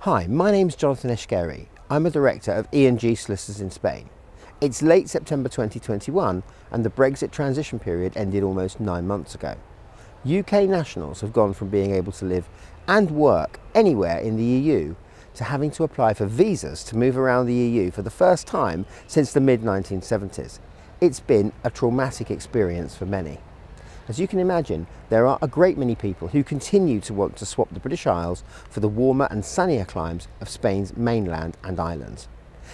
Hi, my name's Jonathan Eshkeri. I'm a director of E&G Solicitors in Spain. It's late September 2021 and the Brexit transition period ended almost 9 months ago. UK nationals have gone from being able to live and work anywhere in the EU to having to apply for visas to move around the EU for the first time since the mid-1970s. It's been a traumatic experience for many. As you can imagine, there are a great many people who continue to want to swap the British Isles for the warmer and sunnier climes of Spain's mainland and islands.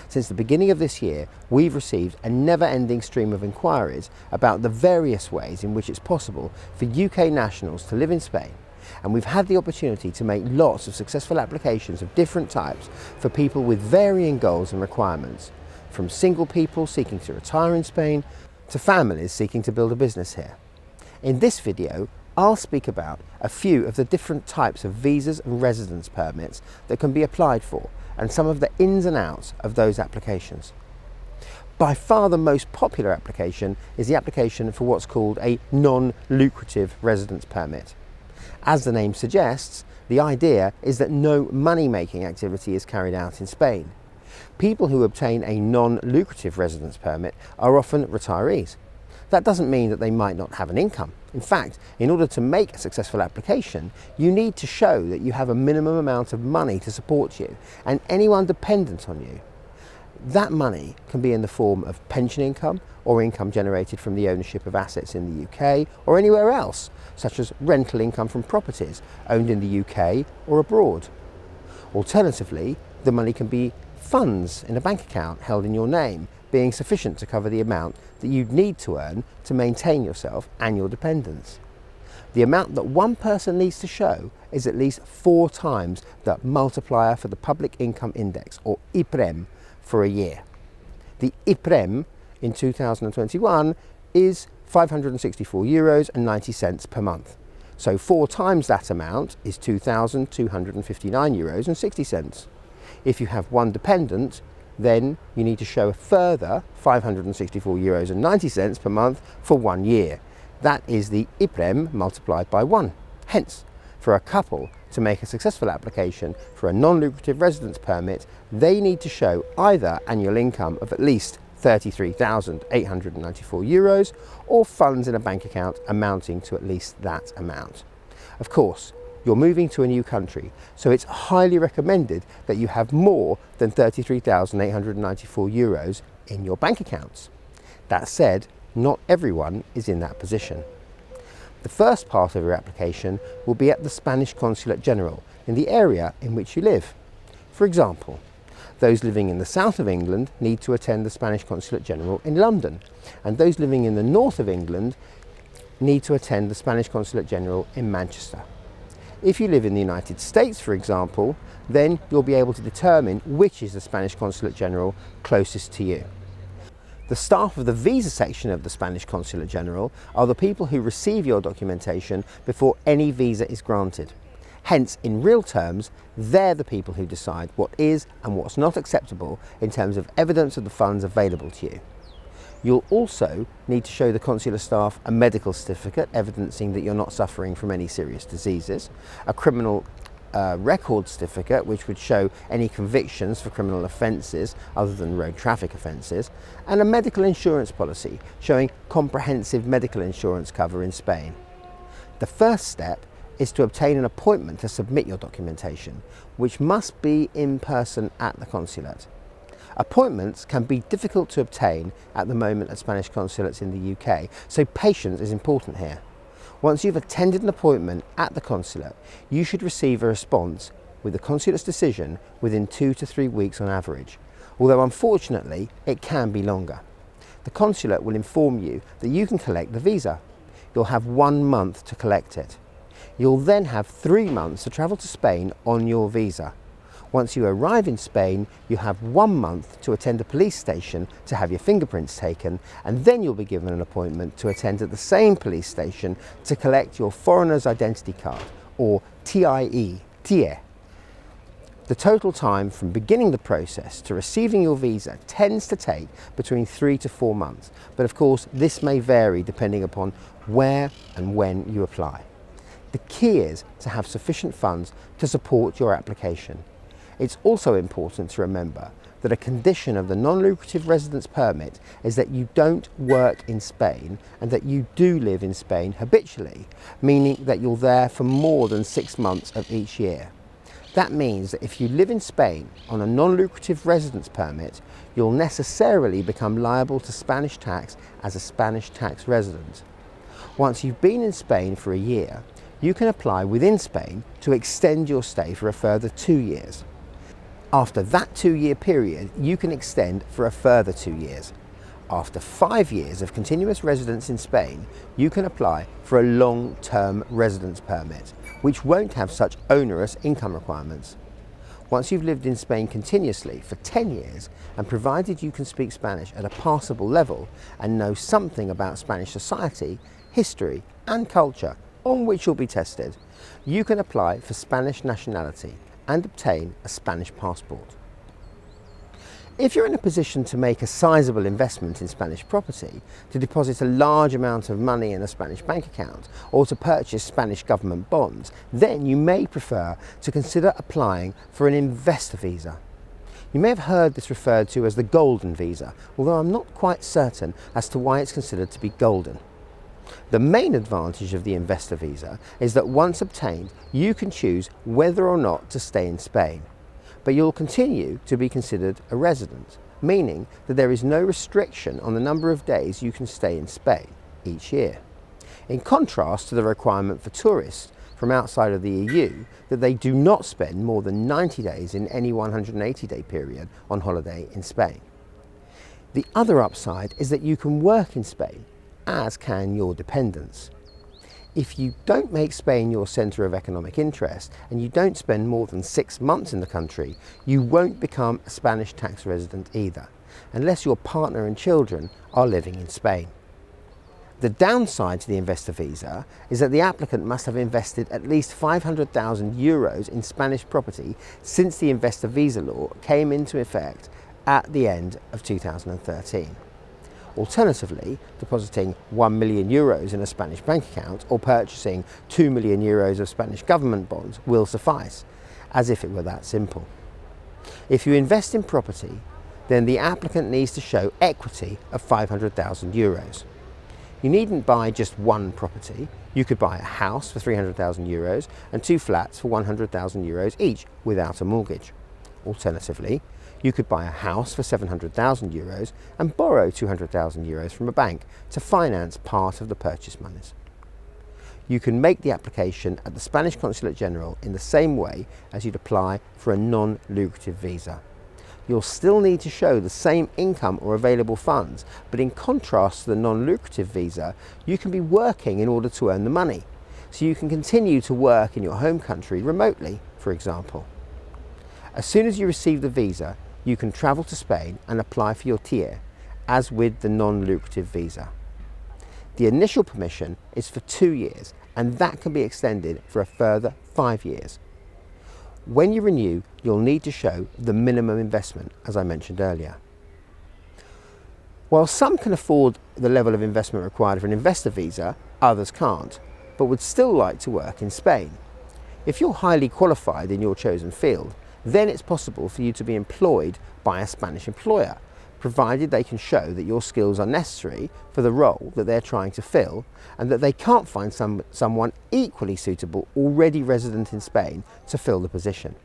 Since the beginning of this year, we've received a never-ending stream of inquiries about the various ways in which it's possible for UK nationals to live in Spain, and we've had the opportunity to make lots of successful applications of different types for people with varying goals and requirements, from single people seeking to retire in Spain to families seeking to build a business here. In this video, I'll speak about a few of the different types of visas and residence permits that can be applied for and some of the ins and outs of those applications. By far the most popular application is the application for what's called a non-lucrative residence permit. As the name suggests, the idea is that no money-making activity is carried out in Spain. People who obtain a non-lucrative residence permit are often retirees. That doesn't mean that they might not have an income. In fact, in order to make a successful application, you need to show that you have a minimum amount of money to support you and anyone dependent on you. That money can be in the form of pension income or income generated from the ownership of assets in the UK or anywhere else, such as rental income from properties owned in the UK or abroad. Alternatively, the money can be funds in a bank account held in your name, being sufficient to cover the amount that you'd need to earn to maintain yourself and your dependents. The amount that one person needs to show is at least 4 times the multiplier for the Public Income Index, or IPREM, for a year. The IPREM in 2021 is €564.90 per month. So 4 times that amount is €2,259.60. If you have one dependent, then you need to show a further €564.90 per month for 1 year. That is the IPREM multiplied by 1. Hence, for a couple to make a successful application for a non-lucrative residence permit, they need to show either annual income of at least €33,894 or funds in a bank account amounting to at least that amount. Of course, you're moving to a new country, so it's highly recommended that you have more than €33,894 in your bank accounts. That said, not everyone is in that position. The first part of your application will be at the Spanish Consulate General in the area in which you live. For example, those living in the south of England need to attend the Spanish Consulate General in London, and those living in the north of England need to attend the Spanish Consulate General in Manchester. If you live in the United States, for example, then you'll be able to determine which is the Spanish Consulate General closest to you. The staff of the visa section of the Spanish Consulate General are the people who receive your documentation before any visa is granted. Hence, in real terms, they're the people who decide what is and what's not acceptable in terms of evidence of the funds available to you. You'll also need to show the consular staff a medical certificate evidencing that you're not suffering from any serious diseases, a criminal record certificate which would show any convictions for criminal offences other than road traffic offences, and a medical insurance policy showing comprehensive medical insurance cover in Spain. The first step is to obtain an appointment to submit your documentation, which must be in person at the consulate. Appointments can be difficult to obtain at the moment at Spanish consulates in the UK, so patience is important here. Once you've attended an appointment at the consulate, you should receive a response with the consulate's decision within 2 to 3 weeks on average, although unfortunately it can be longer. The consulate will inform you that you can collect the visa. You'll have 1 month to collect it. You'll then have 3 months to travel to Spain on your visa. Once you arrive in Spain, you have 1 month to attend a police station to have your fingerprints taken, and then you'll be given an appointment to attend at the same police station to collect your foreigner's identity card, or TIE. The total time from beginning the process to receiving your visa tends to take between 3 to 4 months, but of course this may vary depending upon where and when you apply. The key is to have sufficient funds to support your application. It's also important to remember that a condition of the non-lucrative residence permit is that you don't work in Spain and that you do live in Spain habitually, meaning that you're there for more than 6 months of each year. That means that if you live in Spain on a non-lucrative residence permit, you'll necessarily become liable to Spanish tax as a Spanish tax resident. Once you've been in Spain for a year, you can apply within Spain to extend your stay for a further 2 years. After that 2-year period, you can extend for a further 2 years. After 5 years of continuous residence in Spain, you can apply for a long-term residence permit, which won't have such onerous income requirements. Once you've lived in Spain continuously for 10 years, and provided you can speak Spanish at a passable level and know something about Spanish society, history and culture on which you'll be tested, you can apply for Spanish nationality and obtain a Spanish passport. If you're in a position to make a sizable investment in Spanish property, to deposit a large amount of money in a Spanish bank account, or to purchase Spanish government bonds, then you may prefer to consider applying for an investor visa. You may have heard this referred to as the golden visa, although I'm not quite certain as to why it's considered to be golden. The main advantage of the investor visa is that once obtained, you can choose whether or not to stay in Spain, but you'll continue to be considered a resident, meaning that there is no restriction on the number of days you can stay in Spain each year. In contrast to the requirement for tourists from outside of the EU that they do not spend more than 90 days in any 180-day period on holiday in Spain. The other upside is that you can work in Spain, as can your dependents. If you don't make Spain your centre of economic interest and you don't spend more than 6 months in the country, you won't become a Spanish tax resident either, unless your partner and children are living in Spain. The downside to the investor visa is that the applicant must have invested at least 500,000 euros in Spanish property since the investor visa law came into effect at the end of 2013. Alternatively, depositing 1 million euros in a Spanish bank account or purchasing 2 million euros of Spanish government bonds will suffice, as if it were that simple. If you invest in property, then the applicant needs to show equity of 500,000 euros. You needn't buy just one property. You could buy a house for 300,000 euros and 2 flats for 100,000 euros each without a mortgage. Alternatively, you could buy a house for 700,000 euros and borrow 200,000 euros from a bank to finance part of the purchase monies. You can make the application at the Spanish Consulate General in the same way as you'd apply for a non-lucrative visa. You'll still need to show the same income or available funds, but in contrast to the non-lucrative visa, you can be working in order to earn the money, so you can continue to work in your home country remotely, for example. As soon as you receive the visa, you can travel to Spain and apply for your TIE, as with the non-lucrative visa. The initial permission is for 2 years, and that can be extended for a further 5 years. When you renew, you'll need to show the minimum investment, as I mentioned earlier. While some can afford the level of investment required for an investor visa, others can't, but would still like to work in Spain. If you're highly qualified in your chosen field, then it's possible for you to be employed by a Spanish employer, provided they can show that your skills are necessary for the role that they're trying to fill and that they can't find someone equally suitable already resident in Spain to fill the position.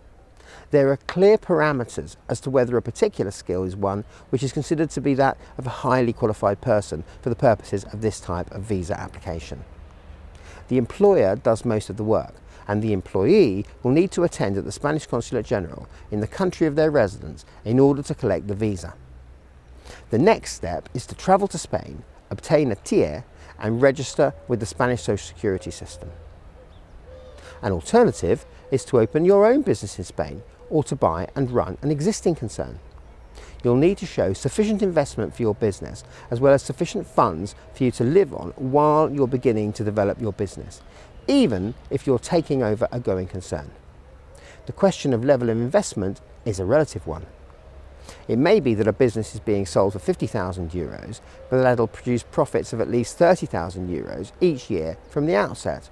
There are clear parameters as to whether a particular skill is one which is considered to be that of a highly qualified person for the purposes of this type of visa application. The employer does most of the work, and the employee will need to attend at the Spanish Consulate General in the country of their residence in order to collect the visa. The next step is to travel to Spain, obtain a TIE, and register with the Spanish Social Security system. An alternative is to open your own business in Spain or to buy and run an existing concern. You'll need to show sufficient investment for your business as well as sufficient funds for you to live on while you're beginning to develop your business, even if you're taking over a going concern. The question of level of investment is a relative one. It may be that a business is being sold for 50,000 euros, but that it'll produce profits of at least 30,000 euros each year from the outset.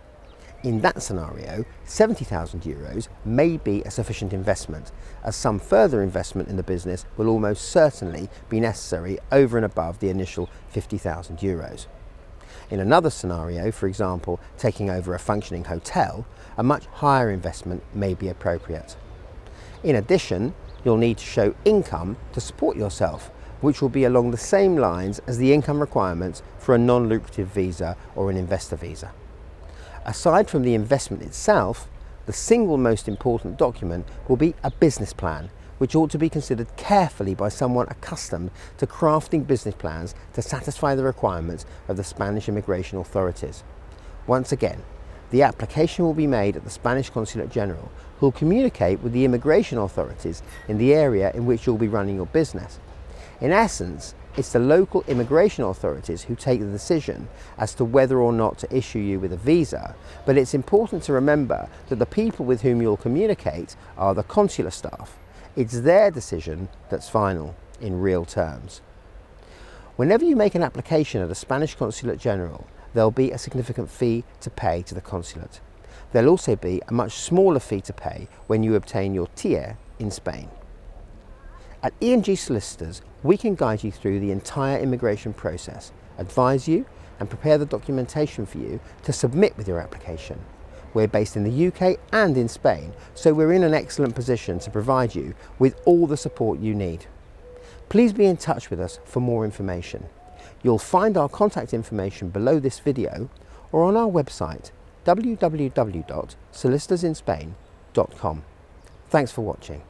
In that scenario, €70,000 may be a sufficient investment, as some further investment in the business will almost certainly be necessary over and above the initial €50,000. In another scenario, for example, taking over a functioning hotel, a much higher investment may be appropriate. In addition, you'll need to show income to support yourself, which will be along the same lines as the income requirements for a non-lucrative visa or an investor visa. Aside from the investment itself, the single most important document will be a business plan, which ought to be considered carefully by someone accustomed to crafting business plans to satisfy the requirements of the Spanish immigration authorities. Once again, the application will be made at the Spanish Consulate General, who will communicate with the immigration authorities in the area in which you'll be running your business. In essence, it's the local immigration authorities who take the decision as to whether or not to issue you with a visa, but it's important to remember that the people with whom you'll communicate are the consular staff. It's their decision that's final in real terms. Whenever you make an application at a Spanish Consulate General, there'll be a significant fee to pay to the consulate. There'll also be a much smaller fee to pay when you obtain your TIE in Spain. At E&G Solicitors, we can guide you through the entire immigration process, advise you and prepare the documentation for you to submit with your application. We're based in the UK and in Spain, so we're in an excellent position to provide you with all the support you need. Please be in touch with us for more information. You'll find our contact information below this video or on our website www.solicitorsInspain.com. Thanks for watching.